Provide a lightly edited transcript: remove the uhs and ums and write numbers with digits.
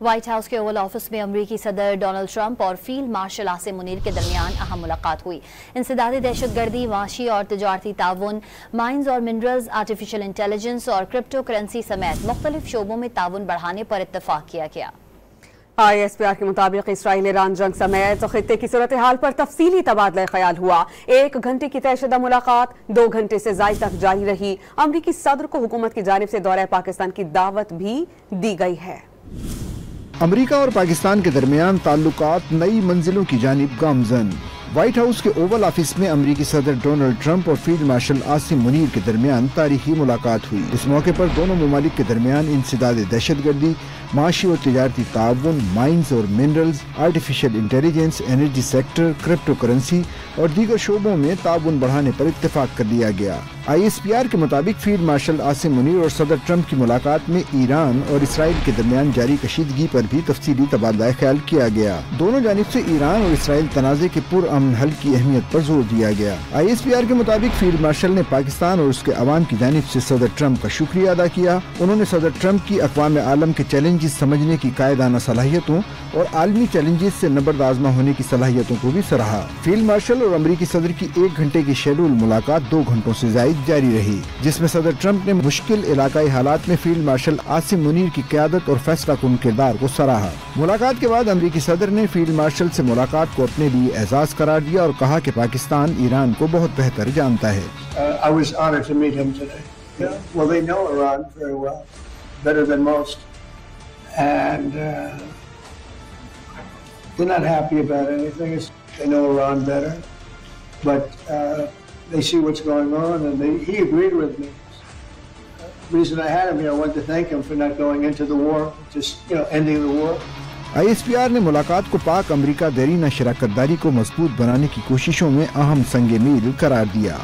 White house کے Oval office میں امریکی صدر ڈونلڈ ٹرمپ اور فیلڈ مارشل عاصم منیر کے درمیان اہم ملاقات ہوئی۔ انسدادی دہشت گردی، معاشی اور تجارتی تعاون، مائنز اور منرلز، آرٹیفیشل انٹیلیجنس اور کرپٹو کرنسی سمیت مختلف شعبوں میں تعاون بڑھانے پر اتفاق کیا گیا۔ ISPR کے مطابق اسرائیل ایران جنگ سمیت خطے کی صورتحال پر تفصیلی تبادلہ خیال ہوا۔ 1 گھنٹے کی طے شدہ ملاقات 2 گھنٹے سے زائد تک جاری رہی۔ امریکی صدر کو حکومت کی جانب سے دورہ پاکستان کی دعوت بھی دی گئی ہے۔ امریکہ اور پاکستان کے درمیان تعلقات نئی منزلوں کی جانب گامزن۔ وائٹ ہاؤس کے اوول آفس میں امریکی صدر ڈونلڈ ٹرمپ اور فیلڈ مارشل عاصم منیر کے درمیان تاریخی ملاقات ہوئی۔ اس موقع پر دونوں ممالک کے درمیان انسداد دہشت گردی، معاشی اور تجارتی تعاون، مائنز اور minerals, artificial intelligence, energy sector, crypto currency اور دیگر شعبوں میں تعاون بڑھانے پر اتفاق کر لیا گیا۔ ISPR کے مطابق فیلڈ مارشل عاصم منیر اور صدر ٹرمپ کی ملاقات میں ایران اور اسرائیل کے درمیان جاری کشیدگی پر بھی تفصیلی تبادلہ خیال کیا گیا۔ دونوں جانب سے ایران اور اسرائیل تنازع کے پرامن حل کی اہمیت پر زور دیا گیا۔ ISPR کے مطابق فیلڈ مارشل نے پاکستان اور اس کے عوام کی جانب سے صدر ٹرمپ کا شکریہ ادا کیا۔ انہوں نے صدر ٹرمپ کی اقوام عالم کے چیلنجز سمجھنے کی قائدانہ صلاحیتوں اور عالمی چیلنجز سے نبرد آزما ہونے کی صلاحیتوں کو بھی سراہا۔ فیلڈ مارشل اور امریکی صدر کی 1 گھنٹے کی شیڈول ملاقات 2 گھنٹوں سے زائد جاری رہی، جس میں صدر ٹرمپ نے مشکل علاقائی حالات میں فیلڈ مارشل عاصم منیر کی قیادت اور فیصلہ کن کردار کو سراہا۔ ملاقات کے بعد امریکی صدر نے فیلڈ مارشل سے ملاقات کو اپنے لیے اعزاز قرار دیا اور کہا کہ پاکستان ایران کو بہت بہتر جانتا ہے۔ I was honored to meet him today. Well, they know Iran very well, better than most, and they're not happy about anything. They know Iran better, but they see what's going on, and he agreed with me. The reason I had him here, I wanted to thank him for not going into the war, just ending the war. ISPR نے ملاقات کو پاک امریکہ دیرینہ شراکت داری کو مضبوط بنانے کی کوششوں میں اہم سنگ میل قرار دیا۔